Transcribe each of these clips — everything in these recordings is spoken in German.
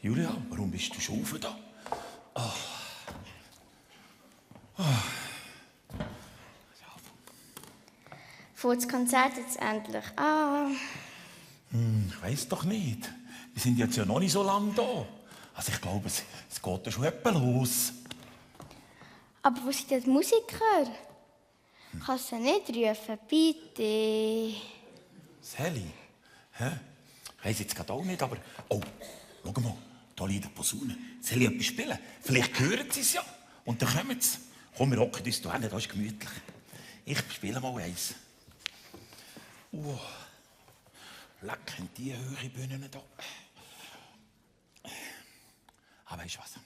Julia, warum bist du schon auf da? Fängt das Konzert jetzt endlich an? Ich weiss doch nicht. Wir sind jetzt ja noch nicht so lange da. Also ich glaube, es geht ja schon etwa los. Aber wo sind denn die Musiker? Kannst du nicht rufen, bitte? Sally? Hä? Ich weiss jetzt gerade auch nicht, aber... Oh, schau mal, da liegt eine Posaune. Soll ich etwas spielen? Vielleicht hören sie es ja. Und dann kommen sie. Komm, wir hocken uns da hin, das ist gemütlich. Ich spiele mal eins. Leck, in die hohe Bühne da. Aber weisst du was?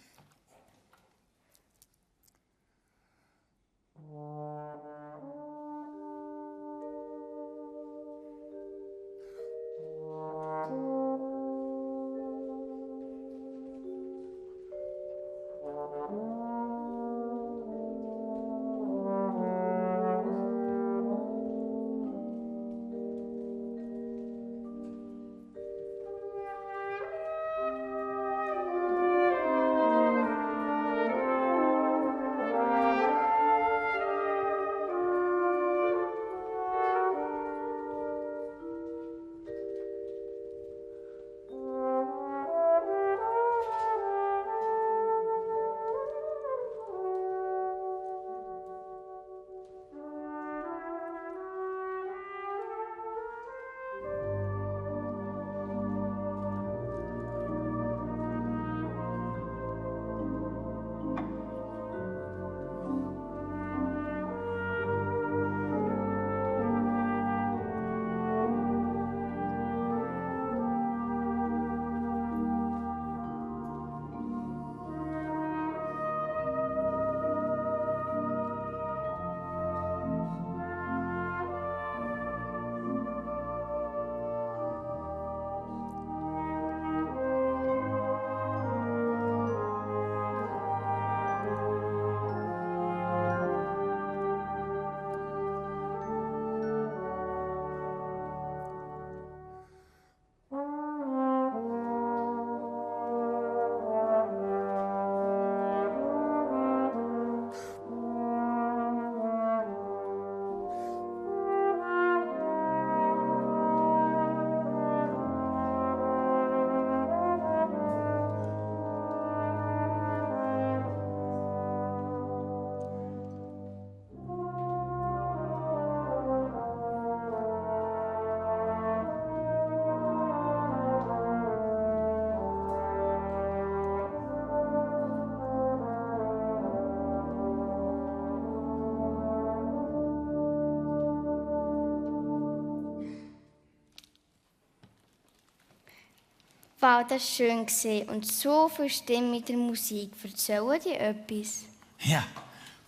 Wow, das war schön. Und so viele Stimmen mit der Musik. Erzählen die etwas? Ja,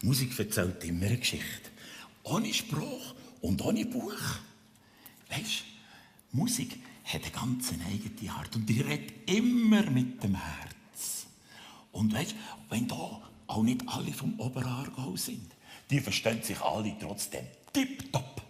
Musik erzählt immer eine Geschichte. Ohne Spruch und ohne Buch. Weisst, Musik hat eine ganz eigene Art und die redet immer mit dem Herz. Und weisst, wenn da auch nicht alle vom Oberaargau sind, die verstehen sich alle trotzdem tipptopp.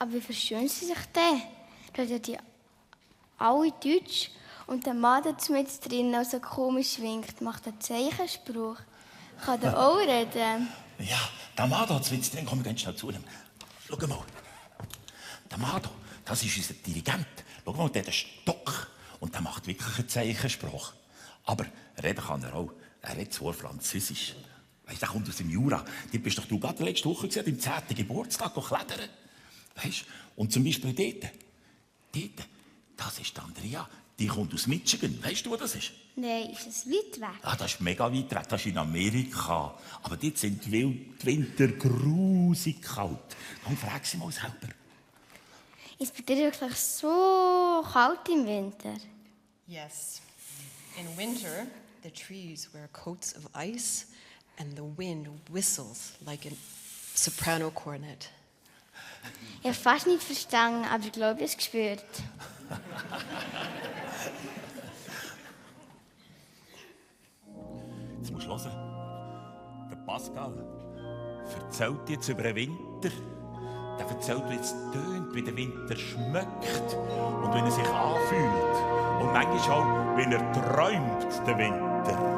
Aber wie verstehen sie sich denn? Reden die alle Deutsch und der Mann da mit drin, der so komisch winkt, macht einen Zeichenspruch. Kann der auch reden? Ja, der Mann da mit drin, komm ganz schnell zu ihm. Schau mal. Der Mann da, das ist unser Dirigent. Schau mal, der hat einen Stock und der macht wirklich einen Zeichenspruch. Aber reden kann er auch. Er redet zwar Französisch. Weißt, der kommt aus dem Jura. Du bist doch gerade letzte Woche gewesen, am 10. Geburtstag klettern. Weißt? Und zum Beispiel dort, das ist die Andrea. Die kommt aus Michigan. Weißt du, wo das ist? Nein, ist es weit weg? Ah, das ist mega weit weg. Das ist in Amerika. Aber dort sind die Winter grusig kalt. Dann frag sie mal selber. Ist bei dir wirklich so kalt im Winter? Yes. In winter, the trees wear coats of ice and the wind whistles like a soprano cornet. Ich habe fast nicht verstanden, aber ich glaube, ich habe es gespürt. Jetzt musst du hören. Der Pascal erzählt jetzt über den Winter. Der erzählt, wie es tönt, wie der Winter schmeckt und wie er sich anfühlt. Und manchmal auch, wie er träumt, der Winter.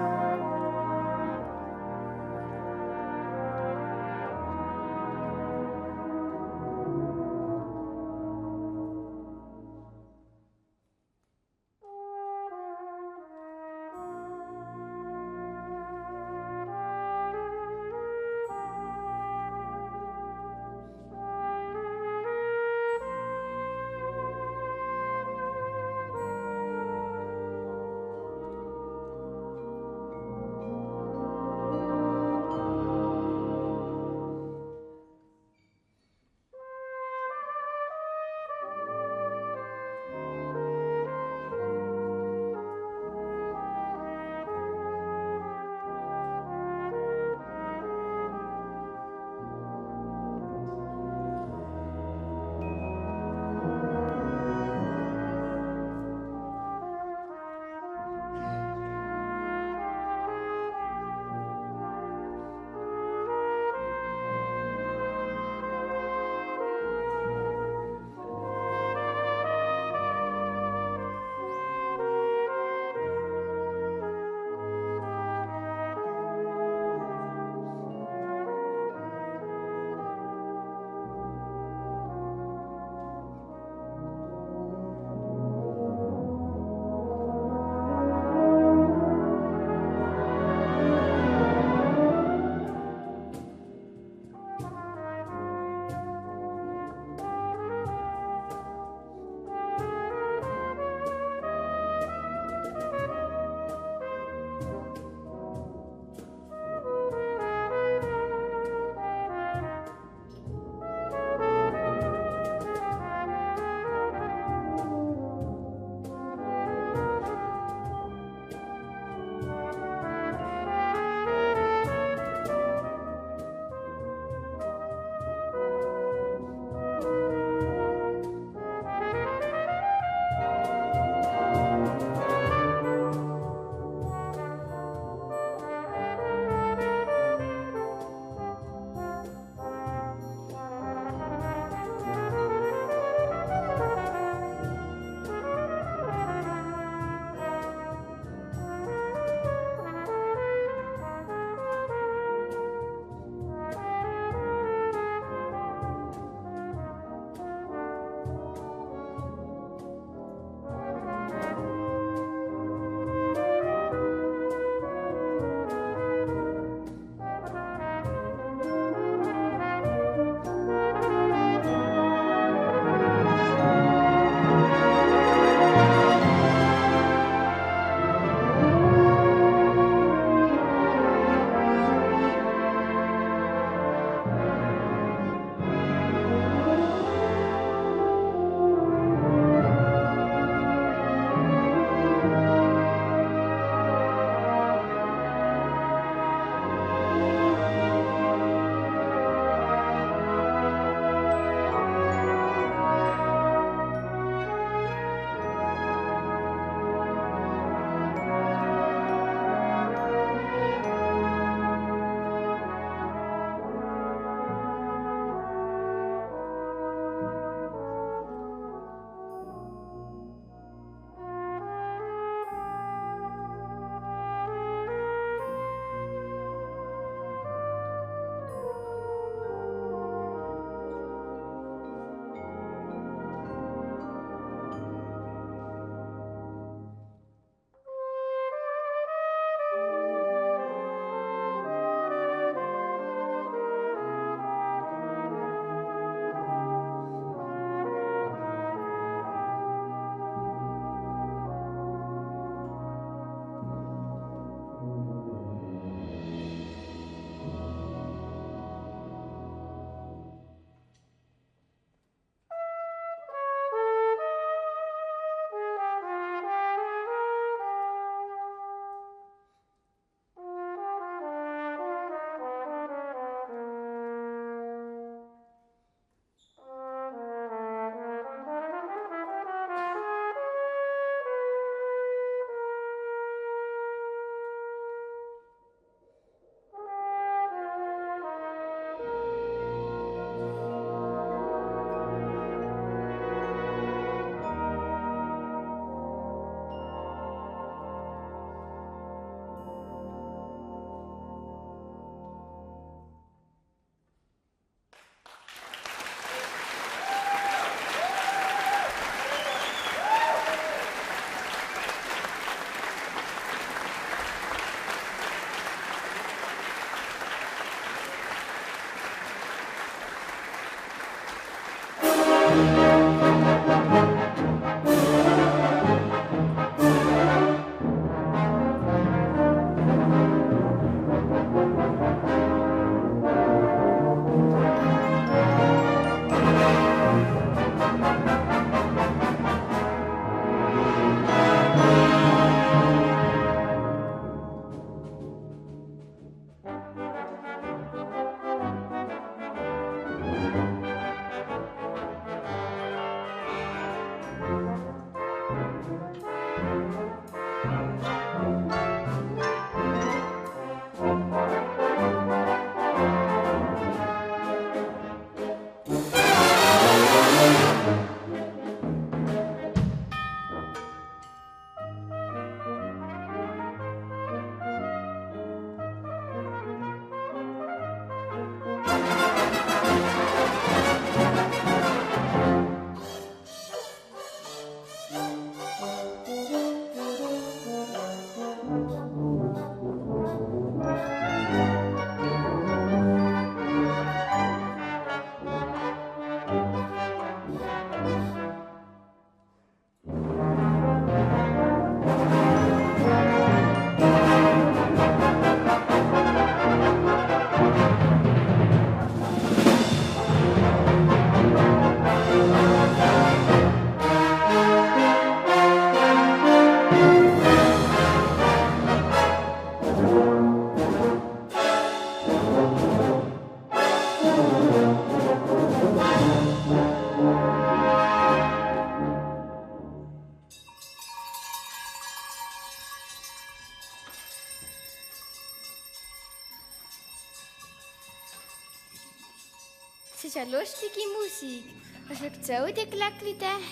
ist eine lustige Musik. Was erzählen die Glöckchen denn?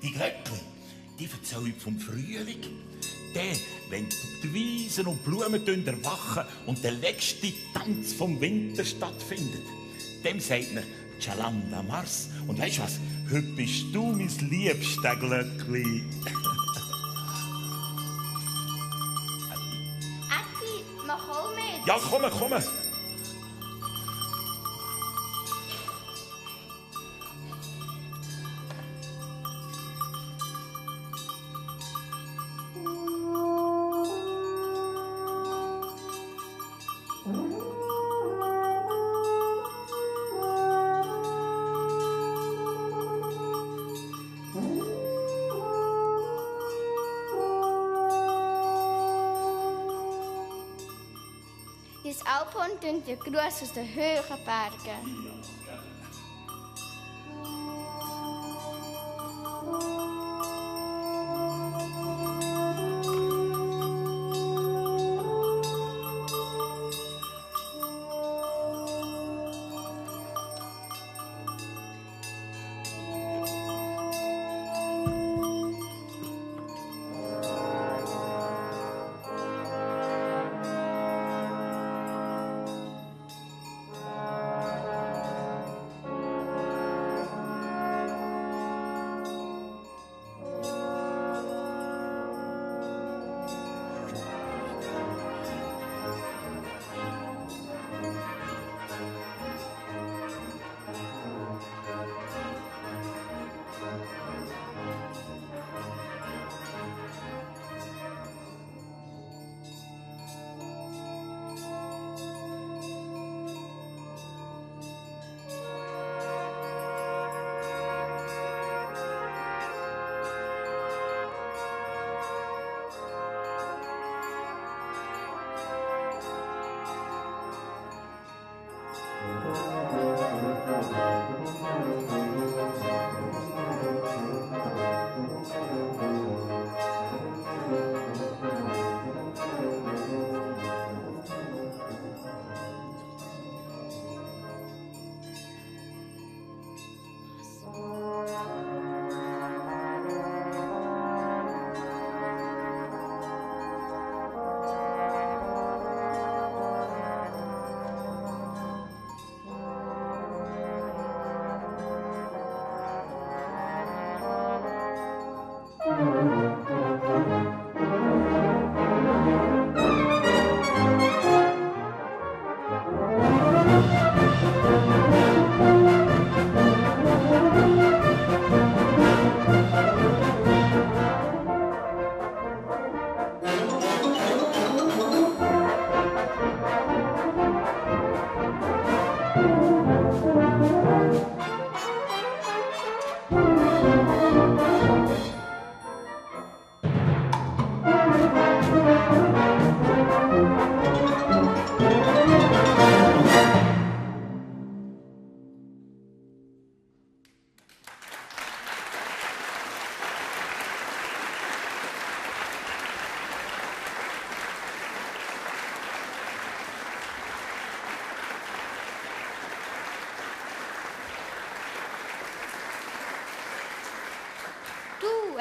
Die Glöckchen, die erzählen vom Frühling. Der, wenn die Wiesen und Blumen erwachen und der letzte Tanz vom Winter stattfindet. Dem sagt man Chalanda Mars. Und weisst was? Heute bist du mein liebstes Glöckchen. Atti, mach auch mit. Ja, komm. Das Alphorn tönt der Gruß aus den hohen Bergen.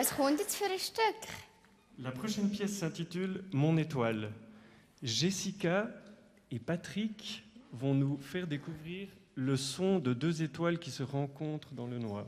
Was kommt jetzt für ein Stück? La prochaine pièce s'intitule Mon étoile. Jessica et Patrick vont nous faire découvrir le son de deux étoiles qui se rencontrent dans le noir.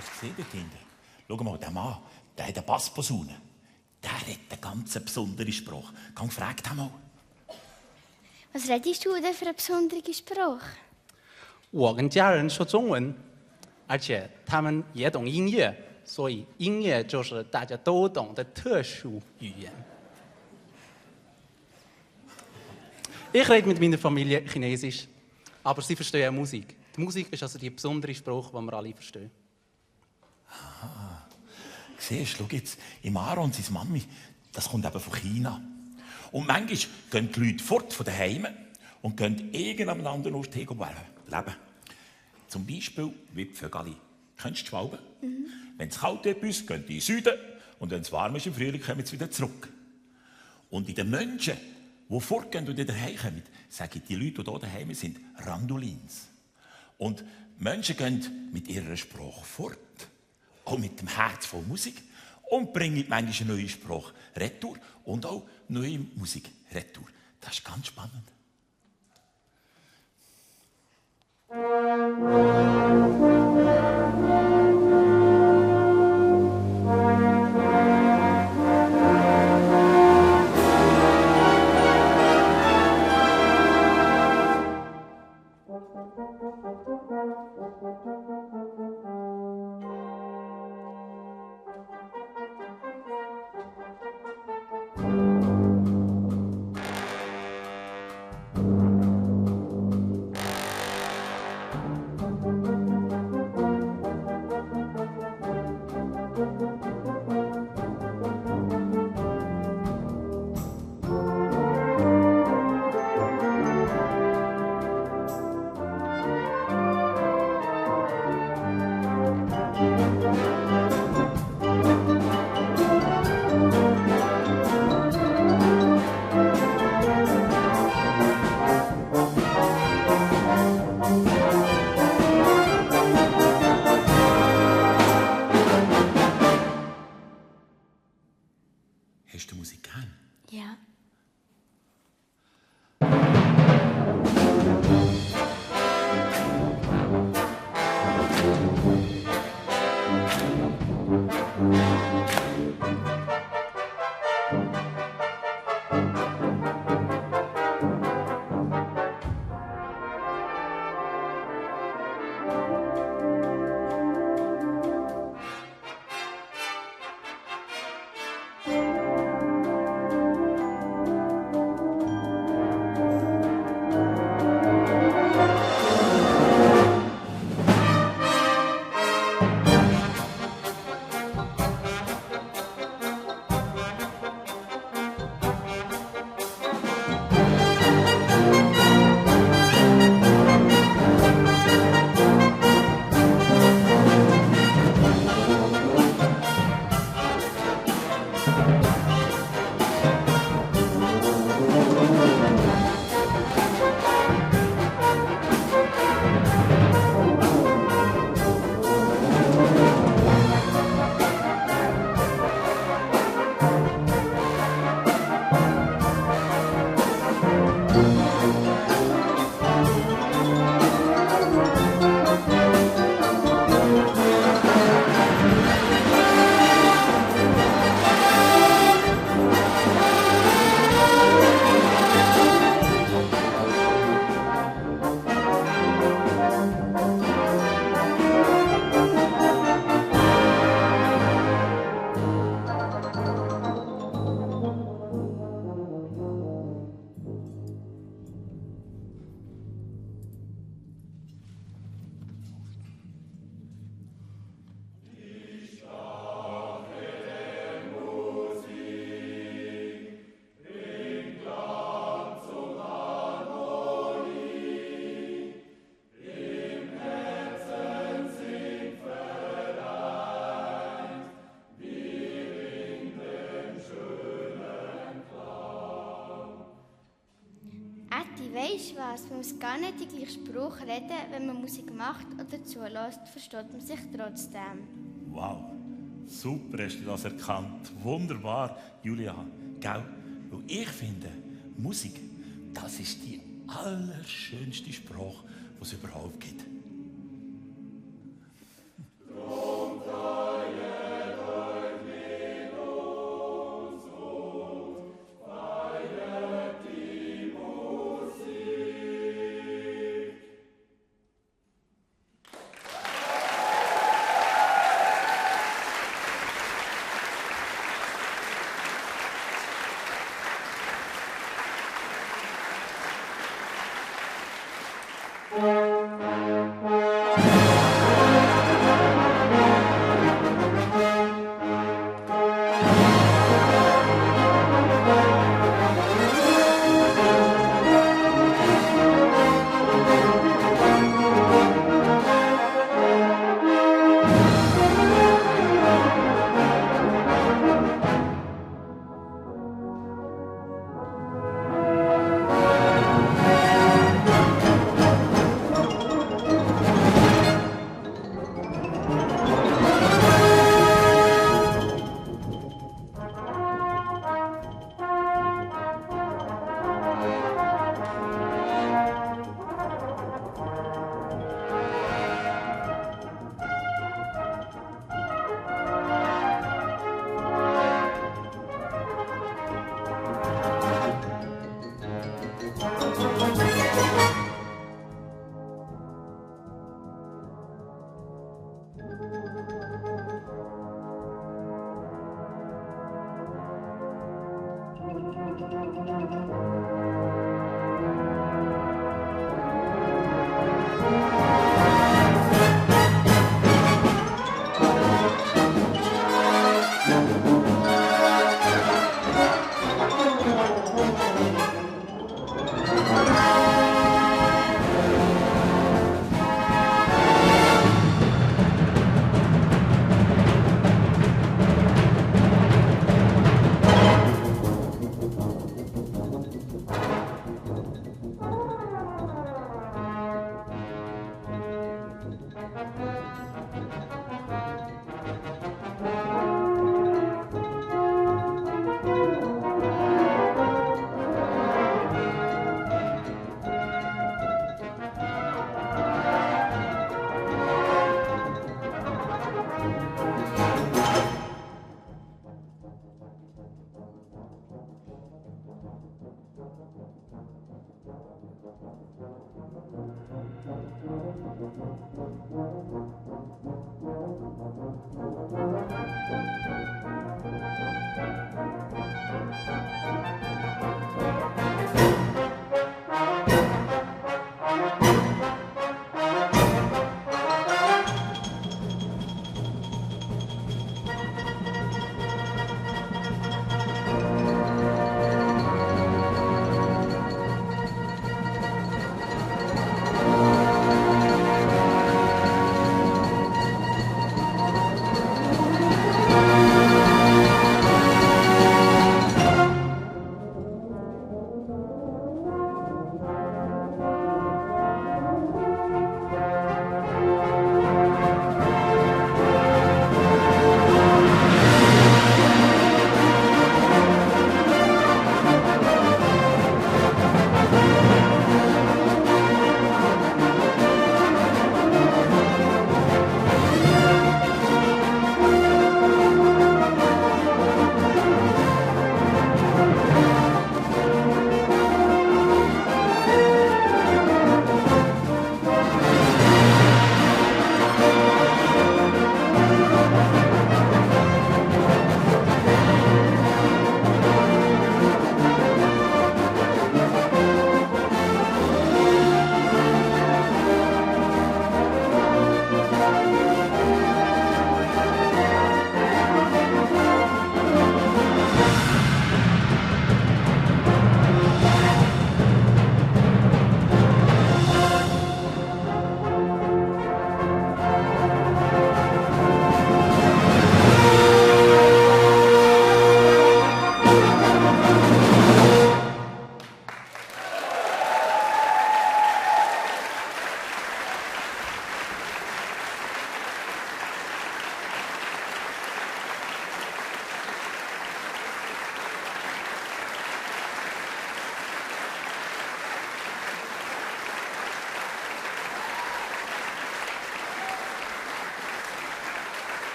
Hast du gesehen dort hinten? Schau mal, der Mann, der hat eine Bassposaune. Der hat einen ganz besonderen Spruch. Komm, frag ihn mal. Was redest du denn für einen besonderen Spruch? 我跟家人说中文，而且他们也懂音乐，所以音乐就是大家都懂的特殊语言。Ich rede mit meiner Familie Chinesisch, aber sie verstehen auch Musik. Die Musik ist also die besondere Spruch, den wir alle verstehen. Aha. Siehst du, schau jetzt, im Aaron und seine Mami, das kommt eben von China. Und manchmal gehen die Leute fort von daheim und gehen irgendeinem anderen Ort hin leben. Zum Beispiel wie die Vögel. Kennst du die Schwalben? Wenn es kalt wird bei uns, gehen die in den Süden und wenn es warm ist im Frühling, kommen sie wieder zurück. Und in den Menschen, die fortgehen und wieder heimkommen, sagen die Leute, die hier daheim sind, Randolins. Und Menschen gehen mit ihrer Sprache fort, auch mit dem Herz voll Musik und bringen manchmal einen neuen Spruch retour und auch neue Musik retour. Das ist ganz spannend. Hast du Musik gern? Ja. Weisst du was? Man muss gar nicht den gleichen Spruch reden, wenn man Musik macht oder zulässt, versteht man sich trotzdem. Wow, super hast du das erkannt. Wunderbar, Julia. Gell? Weil ich finde, Musik, das ist die allerschönste Sprache, die es überhaupt gibt.